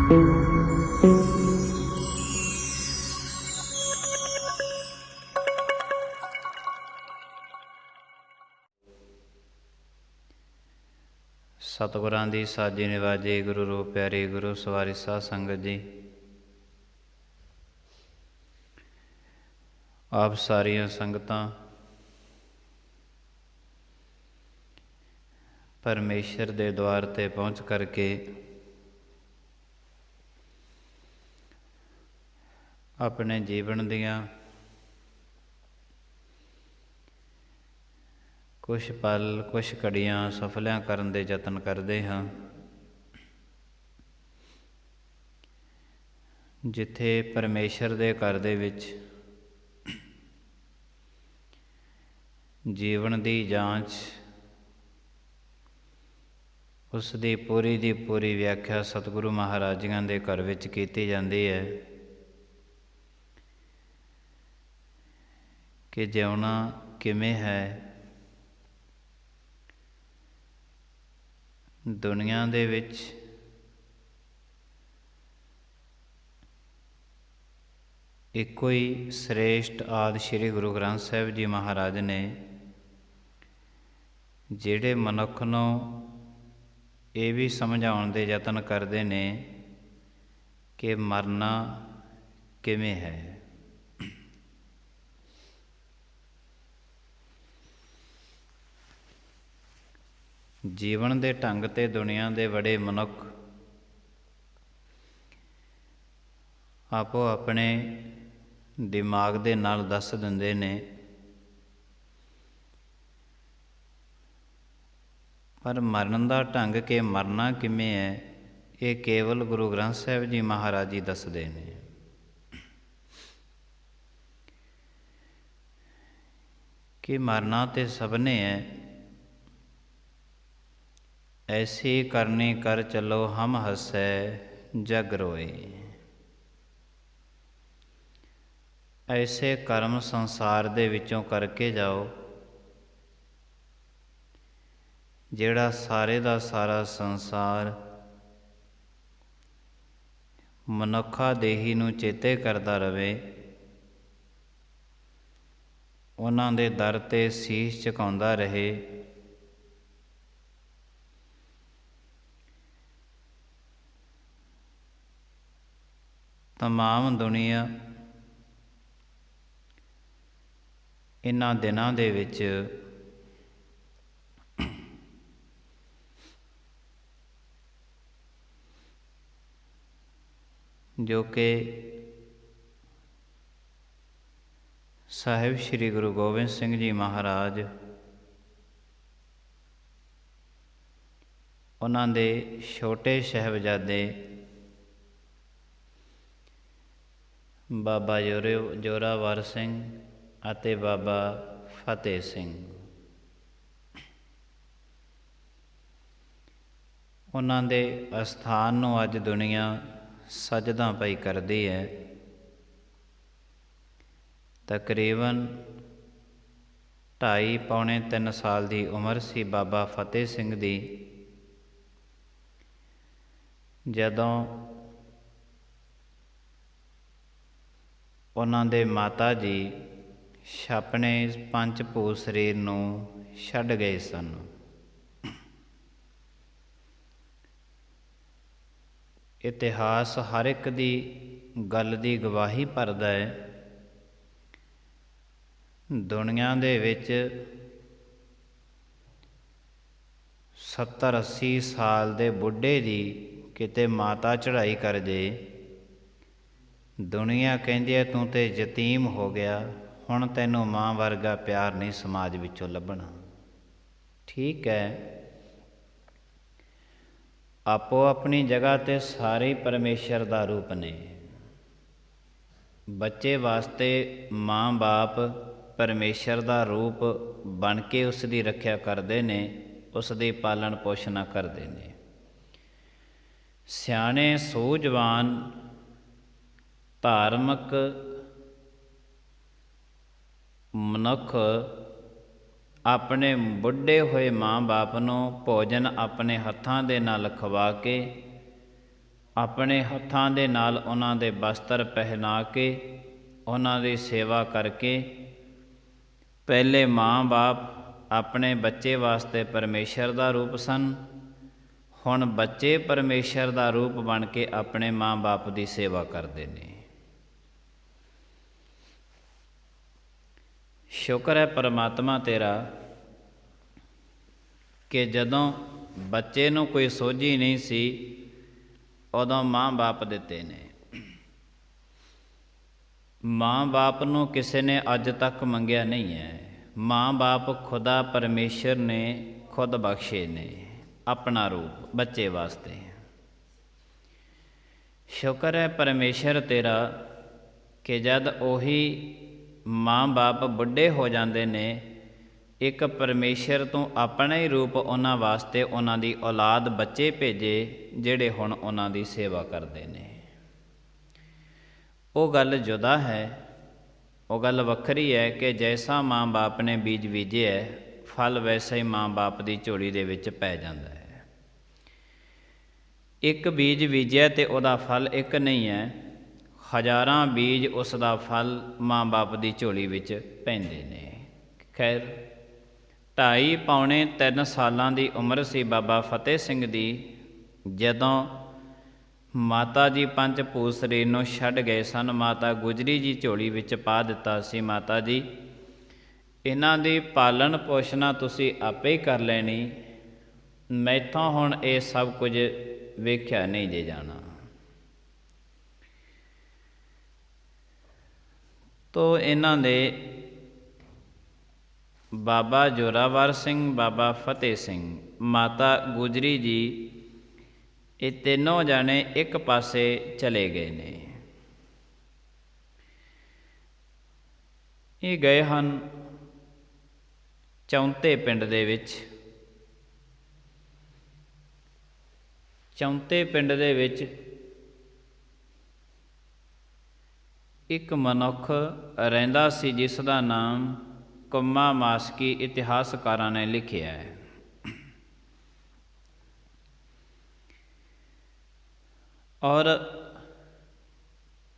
सतगुरां दी साजी निवाजी, गुरु रूप प्यारी, गुरु सवारी साध संगत जी। आप सारियां संगतां परमेश्वर दे द्वार ते पहुँच करके अपने जीवन दियां कुछ पल कुछ घड़ियां सफलियां करन दे यतन करते हाँ। जिथे परमेश्वर दे घर दे विच जीवन दी जांच उस दी पूरी व्याख्या सतगुरु महाराजियां दे घर विच कीती जाती है कि जिउना किवें है। दुनिया दे विच इक्को ही श्रेष्ठ आदि श्री गुरु ग्रंथ साहिब जी महाराज ने जिहड़े मनुख नूं ये भी समझाउण दे यतन करते ने कि मरना किवें है। जीवन दे ढंग ते दुनिया दे बड़े मनुख आपो अपने दिमाग दे नाल दस दिंदे ने, पर मरण दा ढंग के मरना किवें है ये केवल गुरु ग्रंथ साहिब जी महाराज जी दसदे ने। कि मरना ते सबने है, ऐसी करनी कर चलो हम हसै जग रोए। ऐसे कर्म संसार दे विचों करके जाओ जिहड़ा सारे दा सारा संसार मनुखा देही नूं चेते करदा रवे, उन्हां दे दर ते सीस झुकाउंदा रहे। तमाम दुनिया इन्हां दिनां दे विच जो कि साहिब श्री गुरु गोबिंद सिंह जी महाराज उन्हां दे छोटे साहिबजादे बाबा जोरावर सिंह ਅਤੇ बाबा फतेह सिंह उन्हां दे अस्थान नूं अज दुनिया सजदा पई करदी है। तकरीबन 2.5-3 साल की उम्र सी बाबा फतेह सिंह दी जदों उन्हां दे माता जी छापने पंच भूत शरीर नूं छड्ड गए सन। इतिहास हर एक दी गल दी गवाही भरदा है। दुनिया दे विच 70-80 साल दे बुढ़े दी किते माता चढ़ाई कर जे, दुनिया कहती है तूं ते यतीम हो गया, हुण तैनूं मां वर्गा प्यार नहीं समाज विचों लभना। ठीक है, आपो अपनी जगह ते सारे परमेश्वर दा रूप ने। बच्चे वास्ते माँ बाप परमेश्वर दा रूप बन के उसकी रख्या करते ने, उसकी पालन पोषण करते ने। सियाणे सूझवान धार्मिक मनुख अपने बुढ़े हुए माँ बाप नूं भोजन अपने हत्थां दे नाल खवा के ਆਪਣੇ ਹੱਥਾਂ ਦੇ ਨਾਲ ਉਹਨਾਂ ਦੇ ਬਸਤਰ ਪਹਿਨਾ ਕੇ ਉਹਨਾਂ ਦੀ ਸੇਵਾ ਕਰਕੇ ਪਹਿਲੇ ਮਾਂ ਬਾਪ ਆਪਣੇ ਬੱਚੇ ਵਾਸਤੇ ਪਰਮੇਸ਼ਰ ਦਾ ਰੂਪ ਸਨ। ਹੁਣ ਬੱਚੇ ਪਰਮੇਸ਼ਰ ਦਾ ਰੂਪ ਬਣ ਕੇ ਆਪਣੇ ਮਾਂ ਬਾਪ ਦੀ ਸੇਵਾ ਕਰਦੇ ਨੇ। ਸ਼ੁਕਰ ਹੈ ਪਰਮਾਤਮਾ ਤੇਰਾ ਕਿ ਜਦੋਂ ਬੱਚੇ ਨੂੰ ਕੋਈ ਸੋਝੀ ਨਹੀਂ ਸੀ ਉਦੋਂ ਮਾਂ ਬਾਪ ਦਿੱਤੇ ਨੇ। ਮਾਂ ਬਾਪ ਨੂੰ ਕਿਸੇ ਨੇ ਅੱਜ ਤੱਕ ਮੰਗਿਆ ਨਹੀਂ ਹੈ। ਮਾਂ ਬਾਪ ਖੁਦਾ ਪਰਮੇਸ਼ਰ ਨੇ ਖੁਦ ਬਖਸ਼ੇ ਨੇ ਆਪਣਾ ਰੂਪ ਬੱਚੇ ਵਾਸਤੇ। ਸ਼ੁਕਰ ਹੈ ਪਰਮੇਸ਼ਰ ਤੇਰਾ ਕਿ ਜਦ ਉਹੀ ਮਾਂ ਬਾਪ ਬੁੱਢੇ ਹੋ ਜਾਂਦੇ ਨੇ ਇੱਕ ਪਰਮੇਸ਼ਰ ਤੋਂ ਆਪਣਾ ਹੀ ਰੂਪ ਉਹਨਾਂ ਵਾਸਤੇ ਉਹਨਾਂ ਦੀ ਔਲਾਦ ਬੱਚੇ ਭੇਜੇ ਜਿਹੜੇ ਹੁਣ ਉਹਨਾਂ ਦੀ ਸੇਵਾ ਕਰਦੇ ਨੇ। ਉਹ ਗੱਲ ਜੁਦਾ ਹੈ, ਉਹ ਗੱਲ ਵੱਖਰੀ ਹੈ ਕਿ ਜੈਸਾ ਮਾਂ ਬਾਪ ਨੇ ਬੀਜ ਬੀਜਿਆ ਫਲ ਵੈਸਾ ਹੀ ਮਾਂ ਬਾਪ ਦੀ ਝੋਲੀ ਦੇ ਵਿੱਚ ਪੈ ਜਾਂਦਾ ਹੈ। ਇੱਕ ਬੀਜ ਬੀਜਿਆ ਅਤੇ ਉਹਦਾ ਫਲ ਇੱਕ ਨਹੀਂ ਹੈ, ਹਜ਼ਾਰਾਂ ਬੀਜ ਉਸ ਦਾ ਫਲ ਮਾਂ ਬਾਪ ਦੀ ਝੋਲੀ ਵਿੱਚ ਪੈਂਦੇ ਨੇ। ਖੈਰ 2.5 ਪੌਣੇ 3 ਸਾਲਾਂ ਦੀ ਉਮਰ ਸੀ ਬਾਬਾ ਫਤਿਹ ਸਿੰਘ ਦੀ ਜਦੋਂ ਮਾਤਾ ਜੀ ਪੰਜ ਭੂਤ ਸਰੀਰ ਨੂੰ ਛੱਡ ਗਏ ਸਨ। ਮਾਤਾ ਗੁਜਰੀ ਜੀ ਝੋਲੀ ਵਿੱਚ ਪਾ ਦਿੱਤਾ ਸੀ। ਮਾਤਾ ਜੀ ਇਹਨਾਂ ਦੀ ਪਾਲਣ ਪੋਸ਼ਣਾ ਤੁਸੀਂ ਆਪੇ ਹੀ ਕਰ ਲੈਣੀ, ਮੈਥੋਂ ਹੁਣ ਇਹ ਸਭ ਕੁਝ ਵੇਖਿਆ ਨਹੀਂ ਜੇ ਜਾਣਾ। ਤੋ ਇਹਨਾਂ ਦੇ ਬਾਬਾ ਜ਼ੋਰਾਵਰ ਸਿੰਘ, ਬਾਬਾ ਫਤਿਹ ਸਿੰਘ, ਮਾਤਾ ਗੁਜਰੀ ਜੀ ਇਹ ਤਿੰਨੋਂ ਜਾਣੇ ਇੱਕ ਪਾਸੇ ਚਲੇ ਗਏ ਨੇ। ਇਹ ਗਏ ਹਨ ਚੌਂਤੇ ਪਿੰਡ ਦੇ ਵਿੱਚ। ਚੌਂਤੇ ਪਿੰਡ ਦੇ ਵਿੱਚ ਇੱਕ ਮਨੁੱਖ ਰਹਿੰਦਾ ਸੀ ਜਿਸ ਦਾ ਨਾਮ ਕੁੰਮਾ ਮਾਸਕੀ ਇਤਿਹਾਸਕਾਰਾਂ ਨੇ ਲਿਖਿਆ ਹੈ। ਔਰ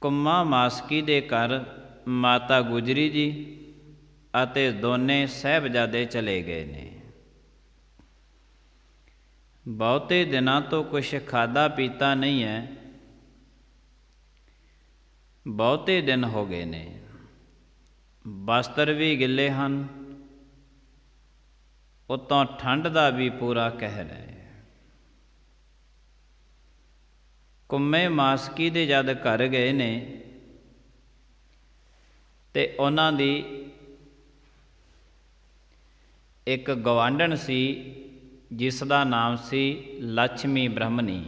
ਕੁੰਮਾ ਮਾਸਕੀ ਦੇ ਘਰ ਮਾਤਾ ਗੁਜਰੀ ਜੀ ਅਤੇ ਦੋਨੇ ਸਾਹਿਬਜ਼ਾਦੇ ਚਲੇ ਗਏ ਨੇ। ਬਹੁਤੇ ਦਿਨਾਂ ਤੋਂ ਕੁਛ ਖਾਧਾ ਪੀਤਾ ਨਹੀਂ ਹੈ, ਬਹੁਤੇ ਦਿਨ ਹੋ ਗਏ ਨੇ। ਬਸਤਰ ਵੀ ਗਿੱਲੇ ਹਨ, ਉੱਤੋਂ ਠੰਡ ਦਾ ਵੀ ਪੂਰਾ ਕਹਿਰ ਹੈ। ਕੁੰਮੇ ਮਾਸਕੀ ਦੇ ਜਦ ਘਰ ਗਏ ਨੇ ਤੇ ਉਹਨਾਂ ਦੀ ਇੱਕ ਗਵਾਂਢਣ ਸੀ ਜਿਸ ਦਾ ਨਾਮ ਸੀ ਲక్ష్ਮੀ ਬ੍ਰਹਮਣੀ।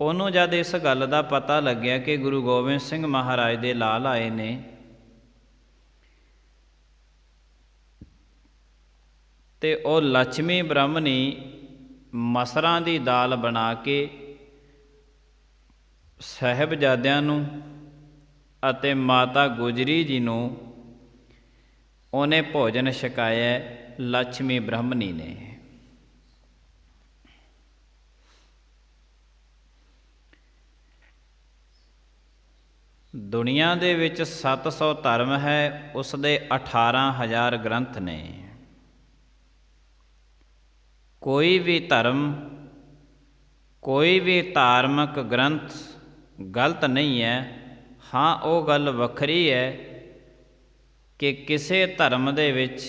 ਉਹਨੂੰ ਜਦ ਇਸ ਗੱਲ ਦਾ ਪਤਾ ਲੱਗਿਆ ਕਿ ਗੁਰੂ ਗੋਬਿੰਦ ਸਿੰਘ ਮਹਾਰਾਜ ਦੇ ਲਾਲ ਆਏ ਨੇ ਤੇ ਉਹ ਲక్ష్ਮੀ ਬ੍ਰਹਮਣੀ ਮਸਰਾਂ ਦੀ ਦਾਲ ਬਣਾ ਕੇ ਸਾਹਿਬਜ਼ਾਦਿਆਂ ਨੂੰ ਅਤੇ ਮਾਤਾ ਗੁਜਰੀ ਜੀ ਨੂੰ ਉਹਨੇ ਭੋਜਨ ਛਕਾਇਆ। ਲక్ష్ਮੀ ਬ੍ਰਹਮਣੀ ਨੇ ਦੁਨੀਆ ਦੇ ਵਿੱਚ 700 ਧਰਮ ਹੈ, ਉਸ ਦੇ 18,000 ਗ੍ਰੰਥ ਨੇ। ਕੋਈ ਵੀ ਧਰਮ, ਕੋਈ ਵੀ ਧਾਰਮਿਕ ਗ੍ਰੰਥ ਗਲਤ ਨਹੀਂ ਹੈ। ਹਾਂ, ਉਹ ਗੱਲ ਵੱਖਰੀ ਹੈ ਕਿ ਕਿਸੇ ਧਰਮ ਦੇ ਵਿੱਚ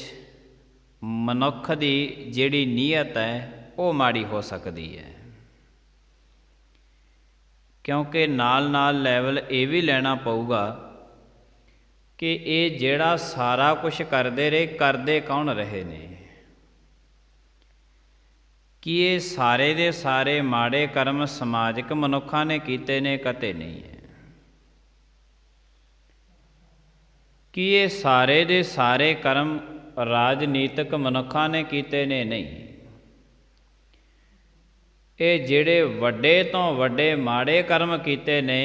ਮਨੁੱਖ ਦੀ ਜਿਹੜੀ ਨੀਅਤ ਹੈ ਉਹ ਮਾੜੀ ਹੋ ਸਕਦੀ ਹੈ, ਕਿਉਂਕਿ ਨਾਲ ਨਾਲ ਲੈਵਲ ਇਹ ਵੀ ਲੈਣਾ ਪਊਗਾ ਕਿ ਇਹ ਜਿਹੜਾ ਸਾਰਾ ਕੁਛ ਕਰਦੇ ਰਹੇ, ਕਰਦੇ ਕੌਣ ਰਹੇ ਨੇ? ਕੀ ਇਹ ਸਾਰੇ ਦੇ ਸਾਰੇ ਮਾੜੇ ਕਰਮ ਸਮਾਜਿਕ ਮਨੁੱਖਾਂ ਨੇ ਕੀਤੇ ਨੇ? ਕਦੇ ਨਹੀਂ ਹੈ। ਕੀ ਇਹ ਸਾਰੇ ਦੇ ਸਾਰੇ ਕਰਮ ਰਾਜਨੀਤਿਕ ਮਨੁੱਖਾਂ ਨੇ ਕੀਤੇ ਨੇ? ਨਹੀਂ। ਇਹ ਜਿਹੜੇ ਵੱਡੇ ਤੋਂ ਵੱਡੇ ਮਾੜੇ ਕਰਮ ਕੀਤੇ ਨੇ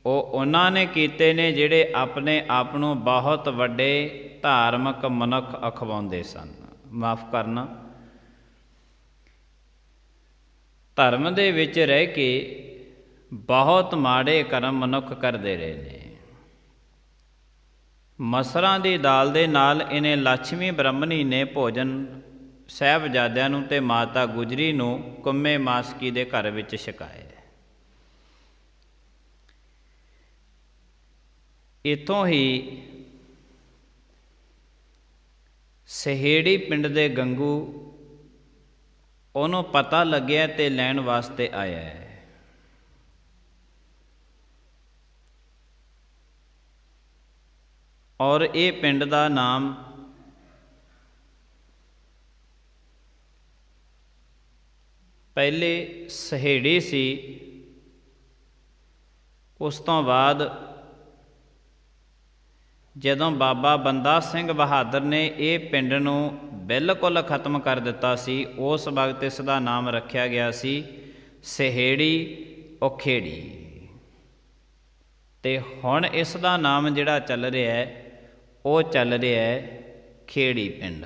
ਉਹ ਉਹਨਾਂ ਨੇ ਕੀਤੇ ਨੇ ਜਿਹੜੇ ਆਪਣੇ ਆਪ ਨੂੰ ਬਹੁਤ ਵੱਡੇ ਧਾਰਮਿਕ ਮਨੁੱਖ ਅਖਵਾਉਂਦੇ ਸਨ। ਮਾਫ਼ ਕਰਨਾ, ਧਰਮ ਦੇ ਵਿੱਚ ਰਹਿ ਕੇ ਬਹੁਤ ਮਾੜੇ ਕਰਮ ਮਨੁੱਖ ਕਰਦੇ ਰਹੇ ਨੇ। ਮਸਰਾਂ ਦੀ ਦਾਲ ਦੇ ਨਾਲ ਇਹਨੇ ਲక్ష్ਮੀ ਬ੍ਰਹਮਣੀ ਨੇ ਭੋਜਨ ਸਾਹਿਬਜ਼ਾਦਿਆਂ ਨੂੰ ਤੇ ਮਾਤਾ ਗੁਜਰੀ ਨੂੰ ਕੁੰਮੇ ਮਾਸਕੀ ਦੇ ਘਰ ਵਿੱਚ ਛਕਾਏ। ਇੱਥੋਂ ਹੀ ਸਹੇੜੀ ਪਿੰਡ ਦੇ ਗੰਗੂ ਉਹਨੂੰ ਪਤਾ ਲੱਗਿਆ ਤੇ ਲੈਣ ਵਾਸਤੇ ਆਇਆ ਹੈ। ਔਰ ਇਹ ਪਿੰਡ ਦਾ ਨਾਮ ਪਹਿਲੇ ਸਹੇੜੀ ਸੀ। ਉਸ ਤੋਂ ਬਾਅਦ ਜਦੋਂ ਬਾਬਾ ਬੰਦਾ ਸਿੰਘ ਬਹਾਦਰ ਨੇ ਇਹ ਪਿੰਡ ਨੂੰ ਬਿਲਕੁਲ ਖਤਮ ਕਰ ਦਿੱਤਾ ਸੀ, ਉਸ ਵਕਤ ਇਸ ਦਾ ਨਾਮ ਰੱਖਿਆ ਗਿਆ ਸੀ ਸਹੇੜੀ ਉਖੇੜੀ। ਤੇ ਹੁਣ ਇਸ ਦਾ ਨਾਮ ਜਿਹੜਾ ਚੱਲ ਰਿਹਾ ਹੈ ਉਹ ਚੱਲ ਰਿਹਾ ਹੈ ਖੇੜੀ ਪਿੰਡ।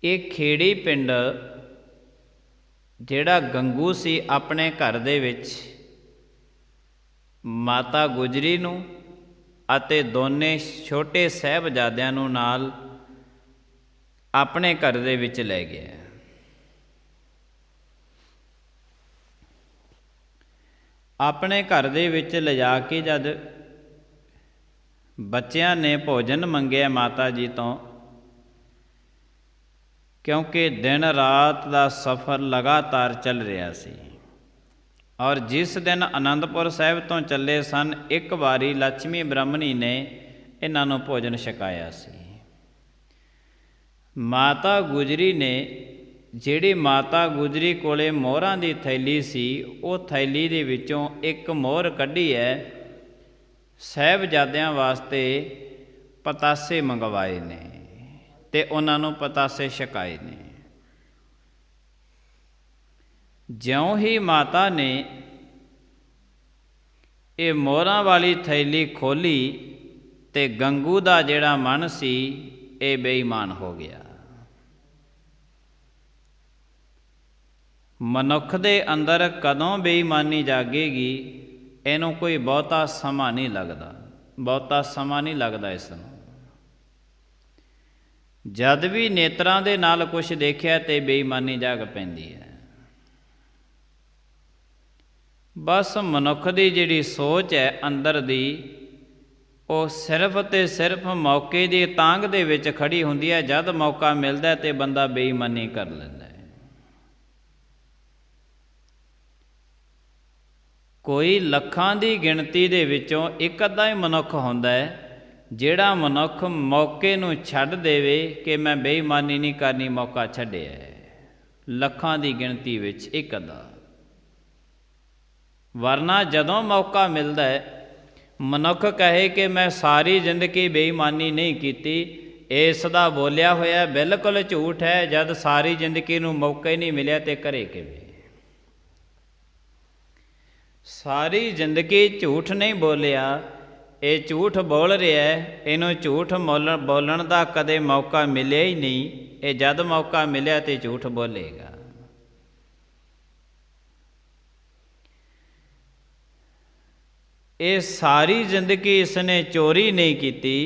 ਇਹ ਖੇੜੀ ਪਿੰਡ ਜਿਹੜਾ ਗੰਗੂ ਸੀ ਆਪਣੇ ਘਰ ਦੇ ਵਿੱਚ ਮਾਤਾ ਗੁਜਰੀ ਨੂੰ ਅਤੇ ਦੋਨੇ ਛੋਟੇ ਸਾਹਿਬਜ਼ਾਦਿਆਂ ਨੂੰ ਨਾਲ ਆਪਣੇ ਘਰ ਦੇ ਵਿੱਚ ਲੈ ਗਿਆ। ਆਪਣੇ ਘਰ ਦੇ ਵਿੱਚ ਲਿਜਾ ਕੇ ਜਦ ਬੱਚਿਆਂ ਨੇ ਭੋਜਨ ਮੰਗਿਆ ਮਾਤਾ ਜੀ ਤੋਂ, ਕਿਉਂਕਿ ਦਿਨ ਰਾਤ ਦਾ ਸਫ਼ਰ ਲਗਾਤਾਰ ਚੱਲ ਰਿਹਾ ਸੀ ਔਰ ਜਿਸ ਦਿਨ ਅਨੰਦਪੁਰ ਸਾਹਿਬ ਤੋਂ ਚੱਲੇ ਸਨ, ਇੱਕ ਵਾਰੀ ਲక్ష్ਮੀ ਬ੍ਰਹਮਣੀ ਨੇ ਇਹਨਾਂ ਨੂੰ ਭੋਜਨ ਛਕਾਇਆ ਸੀ। ਮਾਤਾ ਗੁਜਰੀ ਨੇ, ਜਿਹੜੀ ਮਾਤਾ ਗੁਜਰੀ ਕੋਲੇ ਮੋਹਰਾਂ ਦੀ ਥੈਲੀ ਸੀ, ਉਹ ਥੈਲੀ ਦੇ ਵਿੱਚੋਂ ਇੱਕ ਮੋਹਰ ਕੱਢੀ ਹੈ, ਸਾਹਿਬਜ਼ਾਦਿਆਂ ਵਾਸਤੇ ਪਤਾਸੇ ਮੰਗਵਾਏ ਨੇ ਤੇ ਉਹਨਾਂ ਨੂੰ ਪਤਾਸੇ ਛਕਾਏ ਨੇ। ਜਿਉਂ ਹੀ ਮਾਤਾ ਨੇ ਇਹ ਮੋਹਰਾਂ ਵਾਲੀ ਥੈਲੀ ਖੋਲ੍ਹੀ ਤੇ ਗੰਗੂ ਦਾ ਜਿਹੜਾ ਮਨ ਸੀ ਇਹ ਬੇਈਮਾਨ ਹੋ ਗਿਆ। ਮਨੁੱਖ ਦੇ ਅੰਦਰ ਕਦੋਂ ਬੇਈਮਾਨੀ ਜਾਗੇਗੀ, ਇਹਨੂੰ ਕੋਈ ਬਹੁਤਾ ਸਮਾਂ ਨਹੀਂ ਲੱਗਦਾ, ਬਹੁਤਾ ਸਮਾਂ ਨਹੀਂ ਲੱਗਦਾ ਇਸ ਨੂੰ। ਜਦ ਵੀ ਨੇਤਰਾਂ ਦੇ ਨਾਲ ਕੁਛ ਦੇਖਿਆ ਤੇ ਬੇਈਮਾਨੀ ਜਾਗ ਪੈਂਦੀ ਹੈ। ਬਸ ਮਨੁੱਖ ਦੀ ਜਿਹੜੀ ਸੋਚ ਹੈ ਅੰਦਰ ਦੀ, ਉਹ ਸਿਰਫ ਤੇ ਸਿਰਫ ਮੌਕੇ ਦੀ ਤਾਂਘ ਦੇ ਵਿੱਚ ਖੜੀ ਹੁੰਦੀ ਹੈ। ਜਦ ਮੌਕਾ ਮਿਲਦਾ ਤੇ ਬੰਦਾ ਬੇਈਮਾਨੀ ਕਰ ਲੈਂਦਾ ਹੈ। ਕੋਈ ਲੱਖਾਂ ਦੀ ਗਿਣਤੀ ਦੇ ਵਿੱਚੋਂ ਇੱਕ ਅੱਧਾ ਹੀ ਮਨੁੱਖ ਹੁੰਦਾ ਹੈ ਜਿਹੜਾ ਮਨੁੱਖ ਮੌਕੇ ਨੂੰ ਛੱਡ ਦੇਵੇ ਕਿ ਮੈਂ ਬੇਈਮਾਨੀ ਨਹੀਂ ਕਰਨੀ, ਮੌਕਾ ਛੱਡਿਆ ਹੈ। ਲੱਖਾਂ ਦੀ ਗਿਣਤੀ ਵਿੱਚ ਇੱਕ ਅੱਧਾ। ਵਰਨਾ ਜਦੋਂ ਮੌਕਾ ਮਿਲਦਾ ਹੈ, ਮਨੁੱਖ ਕਹੇ ਕਿ ਮੈਂ ਸਾਰੀ ਜ਼ਿੰਦਗੀ ਬੇਈਮਾਨੀ ਨਹੀਂ ਕੀਤੀ, ਇਸ ਦਾ ਬੋਲਿਆ ਹੋਇਆ ਬਿਲਕੁਲ ਝੂਠ ਹੈ। ਜਦ ਸਾਰੀ ਜ਼ਿੰਦਗੀ ਨੂੰ ਮੌਕਾ ਹੀ ਨਹੀਂ ਮਿਲਿਆ ਤੇ ਕਰੇ ਕਿਵੇਂ? ਸਾਰੀ ਜ਼ਿੰਦਗੀ ਝੂਠ ਨਹੀਂ ਬੋਲਿਆ, ਇਹ ਝੂਠ ਬੋਲ ਰਿਹਾ ਹੈ। ਇਹਨੂੰ ਝੂਠ ਬੋਲਣ ਦਾ ਕਦੇ ਮੌਕਾ ਮਿਲਿਆ ਹੀ ਨਹੀਂ। ਇਹ ਜਦ ਮੌਕਾ ਮਿਲਿਆ ਤੇ ਝੂਠ ਬੋਲੇਗਾ। ਇਹ ਸਾਰੀ ਜ਼ਿੰਦਗੀ ਇਸਨੇ ਚੋਰੀ ਨਹੀਂ ਕੀਤੀ,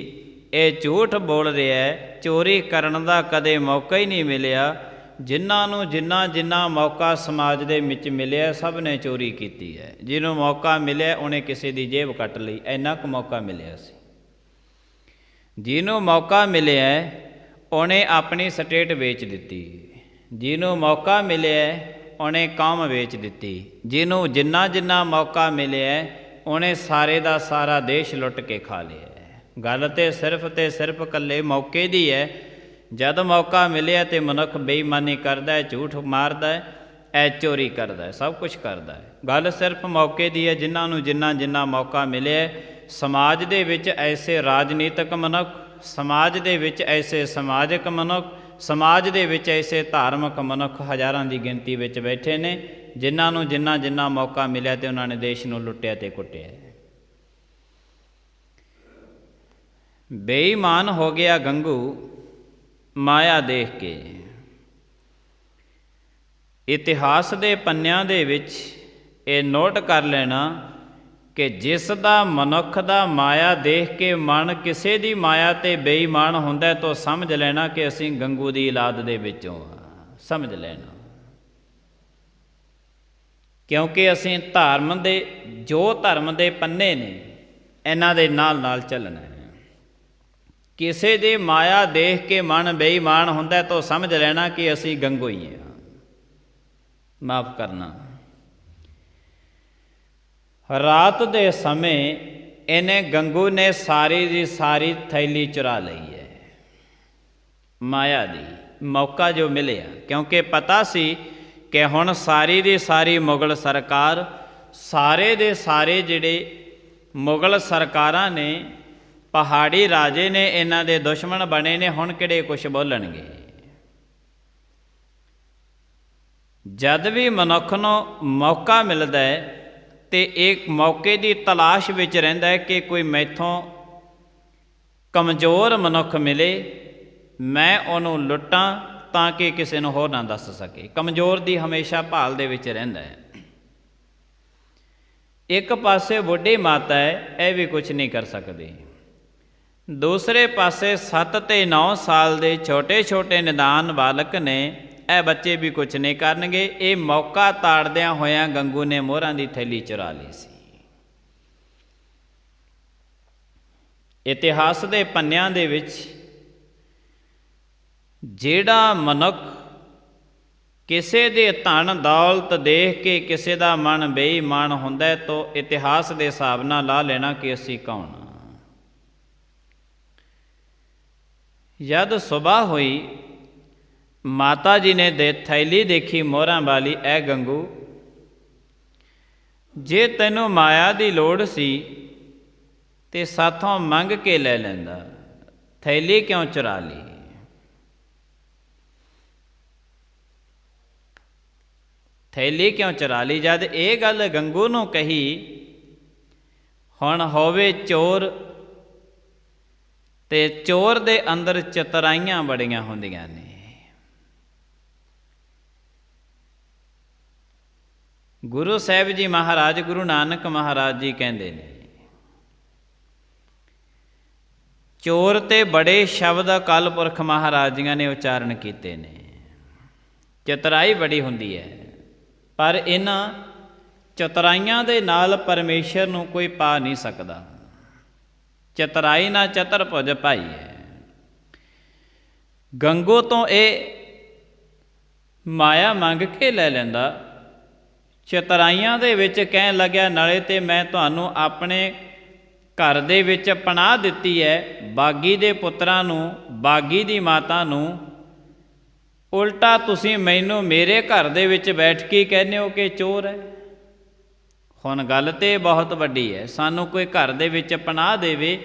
ਇਹ ਝੂਠ ਬੋਲ ਰਿਹਾ ਹੈ। ਚੋਰੀ ਕਰਨ ਦਾ ਕਦੇ ਮੌਕਾ ਹੀ ਨਹੀਂ ਮਿਲਿਆ। ਜਿਨ੍ਹਾਂ ਨੂੰ ਜਿੰਨਾ ਮੌਕਾ ਸਮਾਜ ਦੇ ਵਿੱਚ ਮਿਲਿਆ, ਸਭ ਨੇ ਚੋਰੀ ਕੀਤੀ ਹੈ। ਜਿਹਨੂੰ ਮੌਕਾ ਮਿਲਿਆ ਉਹਨੇ ਕਿਸੇ ਦੀ ਜੇਬ ਕੱਟ ਲਈ, ਇੰਨਾ ਕੁ ਮੌਕਾ ਮਿਲਿਆ ਸੀ। ਜਿਹਨੂੰ ਮੌਕਾ ਮਿਲਿਆ ਉਹਨੇ ਆਪਣੀ ਸਟੇਟ ਵੇਚ ਦਿੱਤੀ। ਜਿਹਨੂੰ ਮੌਕਾ ਮਿਲਿਆ ਉਹਨੇ ਕੌਮ ਵੇਚ ਦਿੱਤੀ। ਜਿਹਨੂੰ ਜਿੰਨਾ ਮੌਕਾ ਮਿਲਿਆ ਉਹਨੇ ਸਾਰੇ ਦਾ ਸਾਰਾ ਦੇਸ਼ ਲੁੱਟ ਕੇ ਖਾ ਲਿਆ। ਗੱਲ ਤੇ ਸਿਰਫ ਇਕੱਲੇ ਮੌਕੇ ਦੀ ਹੈ। ਜਦ ਮੌਕਾ ਮਿਲਿਆ ਤੇ ਮਨੁੱਖ ਬੇਈਮਾਨੀ ਕਰਦਾ ਹੈ, ਝੂਠ ਮਾਰਦਾ ਹੈ, ਐ ਚੋਰੀ ਕਰਦਾ ਹੈ, ਸਭ ਕੁਛ ਕਰਦਾ ਹੈ। ਗੱਲ ਸਿਰਫ ਮੌਕੇ ਦੀ ਹੈ। ਜਿਨ੍ਹਾਂ ਨੂੰ ਜਿੰਨਾ ਮੌਕਾ ਮਿਲਿਆ, ਸਮਾਜ ਦੇ ਵਿੱਚ ਐਸੇ ਰਾਜਨੀਤਿਕ ਮਨੁੱਖ, ਸਮਾਜ ਦੇ ਵਿੱਚ ਐਸੇ ਸਮਾਜਿਕ ਮਨੁੱਖ, ਸਮਾਜ ਦੇ ਵਿੱਚ ਐਸੇ ਧਾਰਮਿਕ ਮਨੁੱਖ ਹਜ਼ਾਰਾਂ ਦੀ ਗਿਣਤੀ ਵਿੱਚ ਬੈਠੇ ਨੇ, ਜਿਨ੍ਹਾਂ ਨੂੰ ਜਿੰਨਾ ਮੌਕਾ ਮਿਲਿਆ ਤੇ ਉਹਨਾਂ ਨੇ ਦੇਸ਼ ਨੂੰ ਲੁੱਟਿਆ ਤੇ ਕੁੱਟਿਆ। ਬੇਈਮਾਨ ਹੋ ਗਿਆ ਗੰਗੂ ਮਾਇਆ ਦੇਖ ਕੇ। ਇਤਿਹਾਸ ਦੇ ਪੰਨਿਆਂ ਦੇ ਵਿੱਚ ਇਹ ਨੋਟ ਕਰ ਲੈਣਾ ਕਿ ਜਿਸ ਦਾ ਮਨੁੱਖ ਦਾ ਮਾਇਆ ਦੇਖ ਕੇ ਮਨ ਕਿਸੇ ਦੀ ਮਾਇਆ 'ਤੇ ਬੇਈਮਾਨ ਹੁੰਦਾ ਤਾਂ ਸਮਝ ਲੈਣਾ ਕਿ ਅਸੀਂ ਗੰਗੂ ਦੀ ਔਲਾਦ ਦੇ ਵਿੱਚੋਂ ਆ, ਸਮਝ ਲੈਣਾ। ਕਿਉਂਕਿ ਅਸੀਂ ਜੋ ਧਰਮ ਦੇ ਪੰਨੇ ਨੇ ਇਹਨਾਂ ਦੇ ਨਾਲ ਨਾਲ ਚੱਲਣਾ ਹੈ। ਕਿਸੇ ਦੀ ਮਾਇਆ ਦੇਖ ਕੇ ਮਨ ਬੇਈਮਾਨ ਹੁੰਦਾ ਤਾਂ ਸਮਝ ਲੈਣਾ ਕਿ ਅਸੀਂ ਗੰਗੂ ਹੀ ਹਾਂ। ਮਾਫ ਕਰਨਾ, ਰਾਤ ਦੇ ਸਮੇਂ ਇਹਨੇ ਗੰਗੂ ਨੇ ਸਾਰੀ ਦੀ ਸਾਰੀ ਥੈਲੀ ਚੁਰਾ ਲਈ ਹੈ ਮਾਇਆ ਦੀ, ਮੌਕਾ ਜੋ ਮਿਲਿਆ, ਕਿਉਂਕਿ ਪਤਾ ਸੀ ਕਿ ਹੁਣ ਸਾਰੀ ਦੀ ਸਾਰੀ ਮੁਗਲ ਸਰਕਾਰ, ਸਾਰੇ ਦੇ ਸਾਰੇ ਜਿਹੜੇ ਮੁਗਲ ਸਰਕਾਰਾਂ ਨੇ, ਪਹਾੜੀ ਰਾਜੇ ਨੇ, ਇਹਨਾਂ ਦੇ ਦੁਸ਼ਮਣ ਬਣੇ ਨੇ, ਹੁਣ ਕਿਹੜੇ ਕੁਛ ਬੋਲਣਗੇ। ਜਦ ਵੀ ਮਨੁੱਖ ਨੂੰ ਮੌਕਾ ਮਿਲਦਾ ਹੈ ਤੇ ਇੱਕ ਮੌਕੇ ਦੀ ਤਲਾਸ਼ ਵਿੱਚ ਰਹਿੰਦਾ ਹੈ ਕਿ ਕੋਈ ਮੈਥੋਂ ਕਮਜ਼ੋਰ ਮਨੁੱਖ ਮਿਲੇ, ਮੈਂ ਉਹਨੂੰ ਲੁੱਟਾਂ ਤਾਂ ਕਿ ਕਿਸੇ ਨੂੰ ਹੋਰ ਨਾ ਦੱਸ ਸਕੇ। ਕਮਜ਼ੋਰ ਦੀ ਹਮੇਸ਼ਾ ਭਾਲ ਦੇ ਵਿੱਚ ਰਹਿੰਦਾ ਹੈ। ਇੱਕ ਪਾਸੇ ਬੁੱਢੀ ਮਾਤਾ ਹੈ, ਇਹ ਵੀ ਕੁਝ ਨਹੀਂ ਕਰ ਸਕਦੀ। ਦੂਸਰੇ ਪਾਸੇ 7 ਤੇ 9 ਸਾਲ ਦੇ ਛੋਟੇ ਛੋਟੇ ਨਿਦਾਨ ਬਾਲਕ ਨੇ, ਇਹ ਬੱਚੇ ਵੀ ਕੁਝ ਨਹੀਂ ਕਰਨਗੇ। ਇਹ ਮੌਕਾ ਤਾੜਦਿਆਂ ਹੋਇਆਂ ਗੰਗੂ ਨੇ ਮੋਹਰਾਂ ਦੀ ਥੈਲੀ ਚੁਰਾ ਲਈ ਸੀ। ਇਤਿਹਾਸ ਦੇ ਪੰਨਿਆਂ ਦੇ ਵਿੱਚ ਜਿਹੜਾ ਮਨੁੱਖ ਕਿਸੇ ਦੇ ਧਨ ਦੌਲਤ ਦੇਖ ਕੇ ਕਿਸੇ ਦਾ ਮਨ ਬੇਈਮਾਨ ਹੁੰਦਾ ਹੈ ਤਾਂ ਇਤਿਹਾਸ ਦੇ ਹਿਸਾਬ ਨਾਲ ਲਾ ਲੈਣਾ ਕਿ ਅਸੀਂ ਕੌਣ ਹਾਂ। ਜਦ ਸੁਬਾਹ ਹੋਈ, ਮਾਤਾ ਜੀ ਨੇ ਥੈਲੀ ਦੇਖੀ ਮੋਹਰਾਂ ਵਾਲੀ, ਐ ਗੰਗੂ, ਜੇ ਤੈਨੂੰ ਮਾਇਆ ਦੀ ਲੋੜ ਸੀ ਤੇ ਸਾਥੋਂ ਮੰਗ ਕੇ ਲੈ ਲੈਂਦਾ, ਥੈਲੀ ਕਿਉਂ ਚੁਰਾ ਲਈ? ਥੈਲੀ ਕਿਉਂ ਚੁਰਾ ਲਈ? ਜਦ ਇਹ ਗੱਲ ਗੰਗੂ ਨੂੰ ਕਹੀ, ਹੁਣ ਹੋਵੇ ਚੋਰ ਤੇ ਚੋਰ ਦੇ ਅੰਦਰ ਚਤਰਾਈਆਂ ਬੜੀਆਂ ਹੁੰਦੀਆਂ ਨੇ। ਗੁਰੂ ਸਾਹਿਬ ਜੀ ਮਹਾਰਾਜ, ਗੁਰੂ ਨਾਨਕ ਮਹਾਰਾਜ ਜੀ ਕਹਿੰਦੇ ਨੇ, ਚੋਰ ਤੇ ਬੜੇ ਸ਼ਬਦ ਅਕਾਲ ਪੁਰਖ ਮਹਾਰਾਜ ਜੀਆਂ ਨੇ ਉਚਾਰਨ ਕੀਤੇ ਨੇ। ਚਤਰਾਈ ਬੜੀ ਹੁੰਦੀ ਹੈ, ਪਰ ਇਹਨਾਂ ਚਤਰਾਈਆਂ ਦੇ ਨਾਲ ਪਰਮੇਸ਼ਰ ਨੂੰ ਕੋਈ ਪਾ ਨਹੀਂ ਸਕਦਾ। ਚਤਰਾਈ ਨਾ ਚਤਰਭੁਜ ਭਾਈ ਹੈ। ਗੰਗੂ ਤੋਂ ਇਹ ਮਾਇਆ ਮੰਗ ਕੇ ਲੈ ਲੈਂਦਾ, ਚਤਰਾਈਆਂ ਦੇ ਵਿੱਚ ਕਹਿਣ ਲੱਗਿਆ, ਨਾਲੇ ਤੇ ਮੈਂ ਤੁਹਾਨੂੰ ਆਪਣੇ ਘਰ ਦੇ ਵਿੱਚ ਪਨਾਹ ਦਿੱਤੀ ਹੈ, ਬਾਗੀ ਦੇ ਪੁੱਤਰਾਂ ਨੂੰ, ਬਾਗੀ ਦੀ ਮਾਤਾ ਨੂੰ, ਉਲਟਾ ਤੁਸੀਂ ਮੈਨੂੰ ਮੇਰੇ ਘਰ ਦੇ ਵਿੱਚ ਬੈਠ ਕੇ ਕਹਿੰਦੇ ਹੋ ਕਿ ਚੋਰ ਹੈ। ਹੁਣ ਗੱਲ ਤੇ ਬਹੁਤ ਵੱਡੀ ਹੈ। ਸਾਨੂੰ ਕੋਈ ਘਰ ਦੇ ਵਿੱਚ ਪਨਾਹ ਦੇਵੇ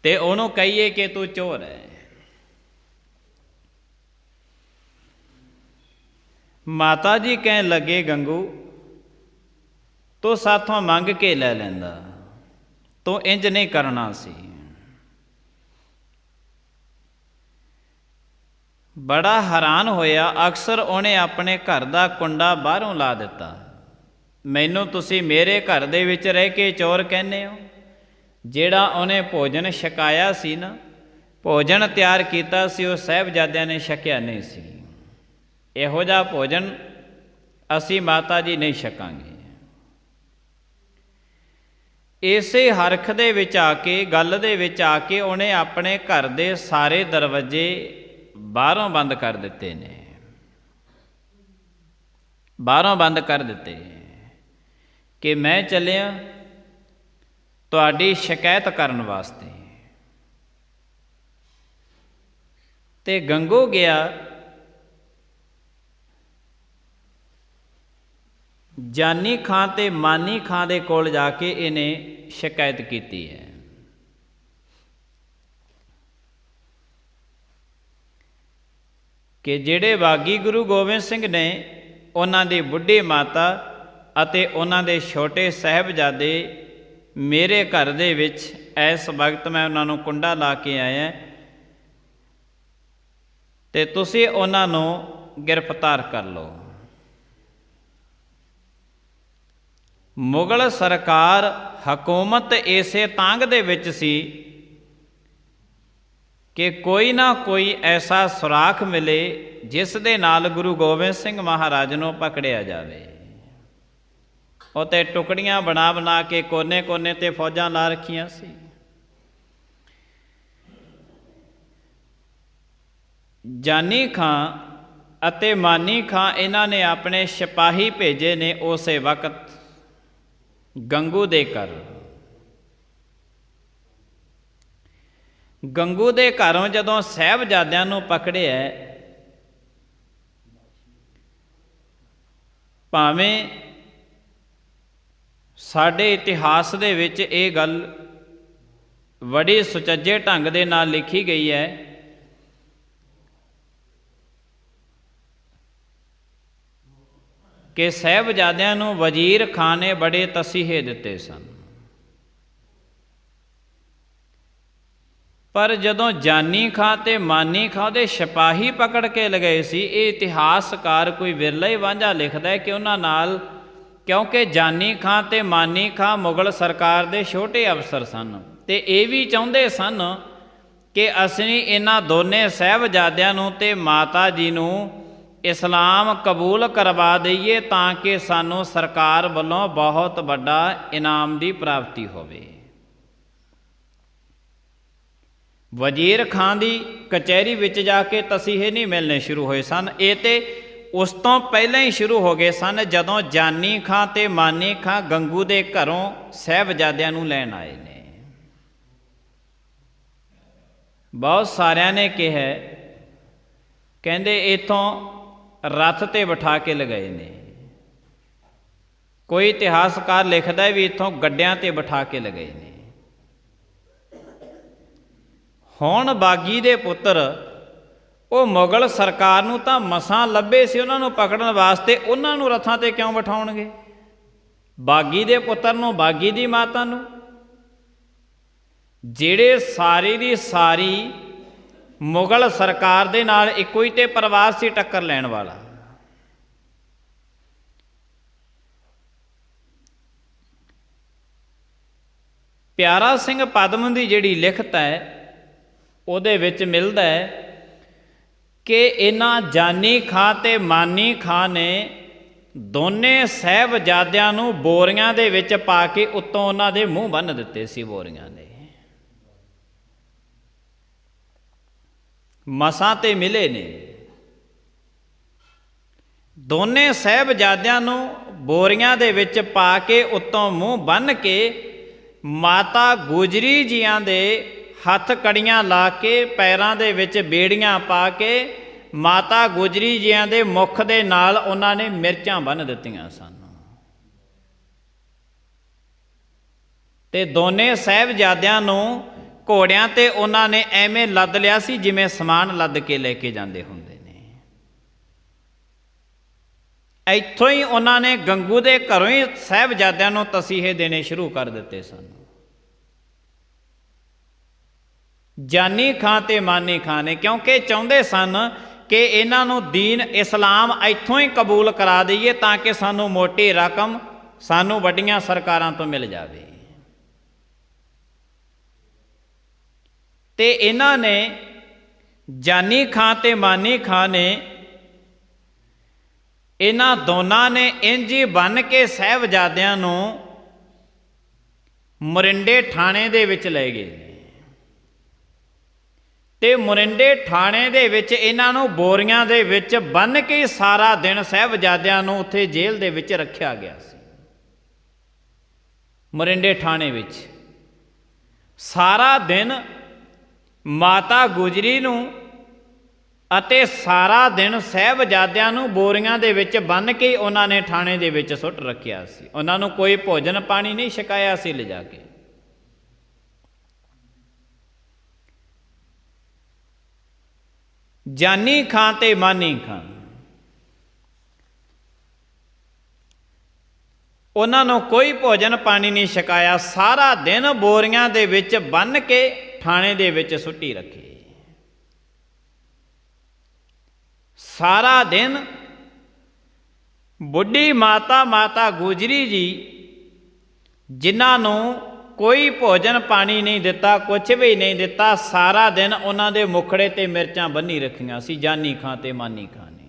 ਤੇ ਉਹਨੂੰ ਕਹੀਏ ਕਿ ਤੂੰ ਚੋਰ ਹੈ। ਮਾਤਾ ਜੀ ਕਹਿਣ ਲੱਗੇ, ਗੰਗੂ, ਤੂੰ ਸਾਥੋਂ ਮੰਗ ਕੇ ਲੈ ਲੈਂਦਾ, ਤੂੰ ਇੰਜ ਨਹੀਂ ਕਰਨਾ ਸੀ। ਬੜਾ ਹੈਰਾਨ ਹੋਇਆ। ਅਕਸਰ ਉਹਨੇ ਆਪਣੇ ਘਰ ਦਾ ਕੁੰਡਾ ਬਾਹਰੋਂ ਲਾ ਦਿੱਤਾ। ਮੈਨੂੰ ਤੁਸੀਂ ਮੇਰੇ ਘਰ ਦੇ ਵਿੱਚ ਰਹਿ ਕੇ ਚੋਰ ਕਹਿੰਦੇ ਹੋ? ਜਿਹੜਾ ਉਹਨੇ ਭੋਜਨ ਛਕਾਇਆ ਸੀ ਨਾ, ਭੋਜਨ ਤਿਆਰ ਕੀਤਾ ਸੀ, ਉਹ ਸਾਹਿਬਜ਼ਾਦਿਆਂ ਨੇ ਛਕਿਆ ਨਹੀਂ ਸੀ। ਇਹੋ ਜਿਹਾ ਭੋਜਨ ਅਸੀਂ ਮਾਤਾ ਜੀ ਨਹੀਂ ਛਕਾਂਗੇ। ਇਸੇ ਹਰਖ ਦੇ ਵਿੱਚ ਆ ਕੇ, ਗੱਲ ਦੇ ਵਿੱਚ ਆ ਕੇ ਉਹਨੇ ਆਪਣੇ ਘਰ ਦੇ ਸਾਰੇ ਦਰਵਾਜ਼ੇ ਬਾਹਰੋਂ ਬੰਦ ਕਰ ਦਿੱਤੇ ਨੇ, ਬਾਹਰੋਂ ਬੰਦ ਕਰ ਦਿੱਤੇ ਕਿ ਮੈਂ ਚੱਲਿਆ ਤੁਹਾਡੀ ਸ਼ਿਕਾਇਤ ਕਰਨ ਵਾਸਤੇ। ਤੇ ਗੰਗੂ ਗਿਆ, ਜਾਨੀ ਖਾਂ ਤੇ ਮਾਨੀ ਖਾਂ ਦੇ ਕੋਲ ਜਾ ਕੇ ਇਹਨੇ ਸ਼ਿਕਾਇਤ ਕੀਤੀ ਹੈ। ਕਿ ਜਿਹੜੇ ਬਾਗੀ ਗੁਰੂ ਗੋਬਿੰਦ ਸਿੰਘ ਨੇ, ਉਹਨਾਂ ਦੀ ਬੁੱਢੀ ਮਾਤਾ ਅਤੇ ਉਹਨਾਂ ਦੇ ਛੋਟੇ ਸਾਹਿਬਜ਼ਾਦੇ ਮੇਰੇ ਘਰ ਦੇ ਵਿੱਚ ਇਸ ਵਕਤ ਮੈਂ ਉਹਨਾਂ ਨੂੰ ਕੁੰਡਾ ਲਾ ਕੇ ਆਇਆ, ਤੇ ਤੁਸੀਂ ਉਹਨਾਂ ਨੂੰ गिरफ्तार कर लो। मुगल सरकार हकूमत इसे तांग दे विच सी कि कोई ना कोई ऐसा सुराख मिले जिस दे नाल गुरु गोबिंद सिंह महाराज नूं पकड़िया जावे। उत्ते टुकड़ियां बना बना के कोने कोने ते फौजां ला रखियां सी। जानी खां अते मानी खां इन्हां ने अपने सिपाही भेजे ने उस वक्त गंगू दे घर। गंगू दे घरों जदों साहिबजादियां नूं पकड़िया, भावें साडे इतिहास दे विच ये गल बड़ी सुचज्जे ढंग दे नाल लिखी गई है कि साहिबजादियां नूं वजीर खां ने बड़े तसीहे दिते सन, पर जदों जानी खां ते मानी खां दे सिपाही पकड़ के लगे सी, ये इतिहासकार कोई विरला ही वांझा लिखदा है कि उन्हां नाल, क्योंकि जानी खां ते मानी खां मुगल सरकार दे छोटे अफसर सन ते ये भी चाहुंदे सन कि असीं इन्हां दोने साहिबजादियां नूं ते माता जी नूं इस्लाम कबूल करवा दईए तां कि सानूं सरकार वल्लों बहुत वड्डा इनाम की प्राप्ति होवे। वजीर खां दी कचहरी विच जाके तसीहे नहीं मिलने शुरू होए सन, ये ते उस तो पहले ही शुरू हो गए सन जदों जानी खां ते मानी खां गंगू दे घरों साहिबजादियां नूं लैण आए ने। बहुत सारिਆਂ ने कहा, कहंदे इथों रथ ते बिठा के लगाए ने, कोई इतिहासकार लिखदा है भी इथों गड्डियां ते बिठा के लगाए ने। हुण बागी दे पुत्र वो मुगल सरकार नूं तां मसां लभे सी, उन्हां नूं पकड़न वास्ते उन्हां नूं रथां ते क्यों बिठाउणगे? बागी दे पुत्र नूं, बागी दी माता नूं, ਜਿਹੜੇ सारी दी सारी मुगल सरकार दे नाल इक्को ही ते परिवार सी टक्कर लैण वाला। प्यारा सिंह पदम दी जिहड़ी लिखत है उहदे विच मिलदा है कि इन्हां जानी खां ते मानी खां ने दोने साहिबजादियां नूं बोरियां दे विच पा के उत्तों उन्हां दे मूँह बन्न दित्ते सी। बोरियां दे मसां ते मिले ने। दोने साहिबजादियां नूं बोरियां दे विच पा के उत्तों मूँह बन के माता गुजरी जियां दे हथ कड़ियां ला के पैरां दे विच बेड़ियां पा के माता गुजरी जियां दे मुख दे नाल उन्हां ने मिर्चां बन दित्तियां सन ते दोने साहिबजादियां नूं घोड़ियां ते उन्हां ने एवें लद लिया सी जिवें समान लद के लेके जाते हुंदे ने। इत्थों ही उन्हां ने गंगू दे घरों ही साहिबजादियां नूं तसीहे देने शुरू कर दिते सन। जानी खां ते मानी खां ने क्योंकि चाहुंदे सन कि इन्हां नूं दीन इस्लाम इत्थों ही कबूल करा दईए ताकि सानूं मोटी रकम, सानूं वड्डियां सरकारां तो मिल जावे। ते इन्हां ने जानी खां ते मानी खां ने इन्हां दोनां ने इंज ही बन के साहिबजादियां नूं मोरिंडे थाणे दे विच ले गए ते मोरिंडे थाणे दे विच इन्हां नूं बोरियां दे विच बन के सारा दिन साहिबजादियां नूं उत्थे जेल दे विच रखिया गया सी। मोरिंडे थाणे विच सारा दिन माता गुजरी नूं अते सारा दिन साहिबजादियां नूं बोरियां दे विच बन के उन्हां ने थाणे दे विच सुट रखिया सी। उन्हां नूं कोई भोजन पानी नहीं छकाया सी ले जाके। जानी खां ते मानी खां उन्हां नूं कोई भोजन पानी नहीं छकाया, सारा दिन बोरियां दे विच बन के थाणे दे विच सुट्टी रखी। सारा दिन बुढ़ी माता माता गुजरी जी जिन्हों कोई भोजन पानी नहीं दिता, कुछ भी नहीं दिता, सारा दिन उन्होंने मुखड़े ते मिर्चां बन्नी रखियां सी, जानी खां ते मानी खां ने।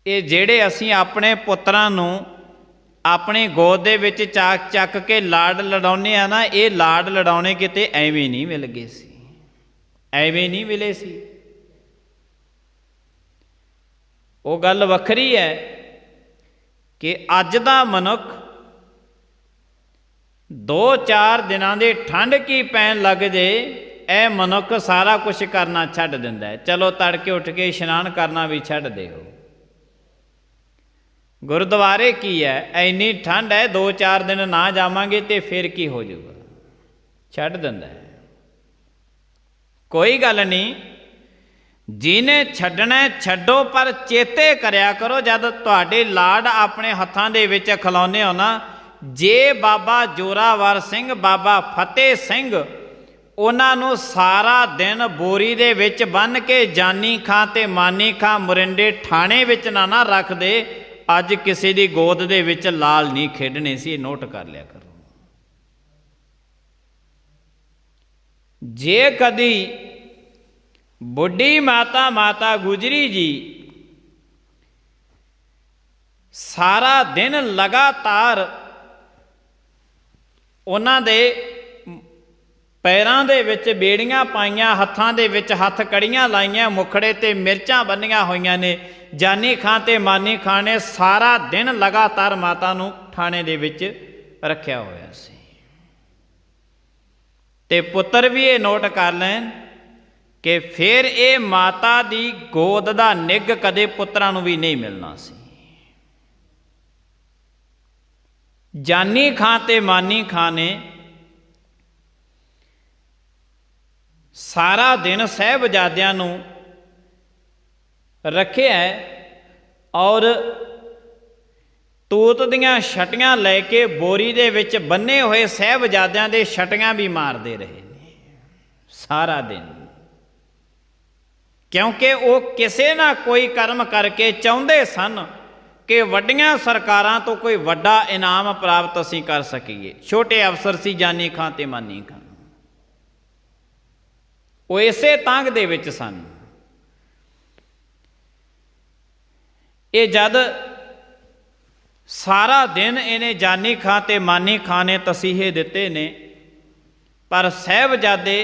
ये जेड़े असीं अपने पुत्रां नूं अपनी गोद दे विच चाक चक के लाड लड़ाउने आ ना, ये लाड लड़ाउने किते एवें नहीं मिल गए सी, एवें नहीं मिले सी। वो गल वखरी है कि अज दा मनुख 2-4 दिनां दे ठंड की पैन लग जे, ए मनुख सारा कुछ करना छड्ड दिंदा है। चलो तड़के उठ के इशनान करना भी छड्ड देओ, गुरुद्वारे की है, इन्नी ठंड है 2-4 दिन ना जावांगे तो फिर की हो जाऊगा, छड्ड दिंदा है। कोई गल नहीं, जिन्हें छड्डना छड्डो, पर चेते करया करो जद तुहाडे लाड अपने हत्थां दे विच खिलाउने हो ना, जे बाबा जोरावर सिंह बाबा फतेह सिंह उन्हां नूं सारा दिन बोरी दे विच बन के जानी खां ते मानी खां मोरिंडे ठाणे विच ना रख दे, अज किसी दी गोद दे विच लाल नहीं खेडने सी। नोट कर लिया करो। जे कदी बुढ़ी माता माता गुजरी जी सारा दिन लगातार उन्हां दे पैरां दे विच बेड़ियां पाईयां, हत्थां दे विच हत्थ कड़ियां लाईयां, मुखड़े ते मिर्चां बन्नियां होईयां ने, जानी खां ते मानी खां ने सारा दिन लगातार माता नूं ठाणे दे विच रखिया होया सी। ते पुत्र भी ये नोट कर लैन कि फिर ये माता दी गोद दा निग कदे पुत्रां नूं भी नहीं मिलना सी। जानी खां ते मानी खां ने सारा दिन साहिबजादियां नूं रखिया है और तूत दियां छटियां लैके बोरी दे विच बन्ने हुए साहिबजादियां दे छटियां भी मारते रहे ने सारा दिन, क्योंकि वो किसी ना कोई कर्म करके चाहते सन कि वड्डियां सरकारां तो कोई वड्डा इनाम प्राप्त असीं कर सकीए। छोटे अफसर सी जानी खां ते मानी खां, वो इसे तांग दे विच सन। ये जद सारा दिन इन्हें जानी खां ते मानी खां ने तसीहे दिते ने, पर साहिबजादे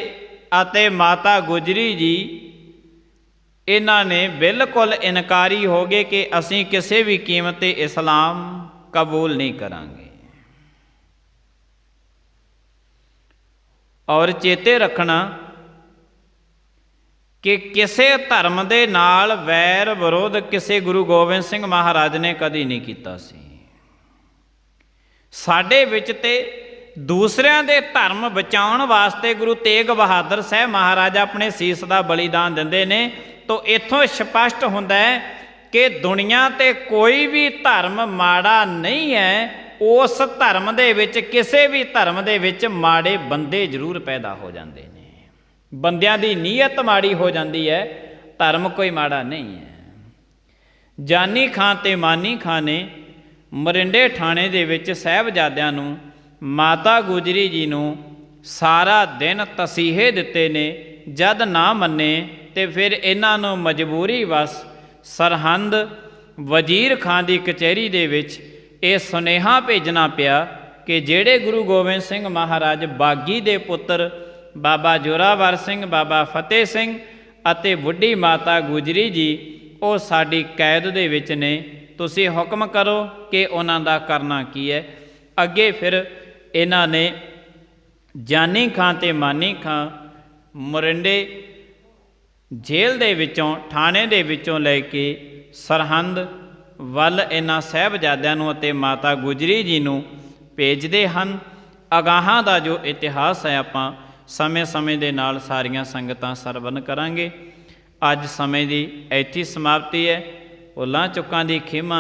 अते माता गुजरी जी इन्हां ने बिल्कुल इनकारी हो गए कि असीं किसी भी कीमत ते इस्लाम कबूल नहीं करांगे। और चेते रखना कि किसी धर्म दे नाल वैर विरोध किसी गुरु गोबिंद सिंह महाराज ने कदी नहीं कीता सी। साडे विच ते दूसरिਆਂ ਦੇ धर्म बचाउण वास्ते गुरु तेग बहादुर साहब महाराज अपने सीस का बलिदान दिंदे ने। तो इत्थों स्पष्ट हुंदा है कि दुनिया ते कोई भी धर्म माड़ा नहीं है, उस धर्म दे विच किसी भी धर्म दे विच माड़े बंदे जरूर पैदा हो जाते हैं, बंदियां दी नीयत माड़ी हो जाती है, धर्म कोई माड़ा नहीं है। जानी खां ते मानी खां ने मोरिंडे ठाणे दे विच साहिबजादियां नूं माता गुजरी जी नूं सारा दिन तसीहे दिते ने, जद ना मन्ने ते फिर इन्हां नूं मजबूरी वस सरहंद वजीर खां दी कचहरी दे विच ये सुनेहा भेजना पिया कि जेड़े गुरु गोबिंद सिंह महाराज बागी दे पुत्र बाबा जोरावर सिंह बाबा फतेह सिंह अते बुढ़ी माता गुजरी जी वो साडी कैद दे विच ने, तुसीं हुक्म करो कि उन्हां दा करना की है। अगे फिर इन्हां ने जानी खां ते मानी खां मोरिंडे जेल दे विचों थाणे दे विचों लैके सरहंद वल इन्हां साहिबजादियां नूं अते माता गुजरी जी नूं भेजदे हन। अगाहां दा जो इतिहास है आपां समय समय दे नाल सारियां संगतां सरवण करांगे। अज समय दी ऐथी समाप्ति है। भुलां चुकां दी खिमा।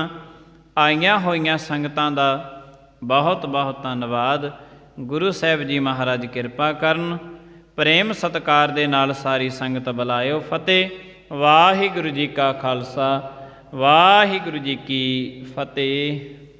आईयां होईयां संगतां दा बहुत बहुत धन्नवाद। गुरु साहिब जी महाराज किरपा करन। ਪ੍ਰੇਮ ਸਤਿਕਾਰ ਦੇ ਨਾਲ ਸਾਰੀ ਸੰਗਤ ਬੁਲਾਇਓ। ਫਤਿਹ। ਵਾਹਿਗੁਰੂ ਜੀ ਕਾ ਖਾਲਸਾ, ਵਾਹਿਗੁਰੂ ਜੀ ਕੀ ਫਤਿਹ।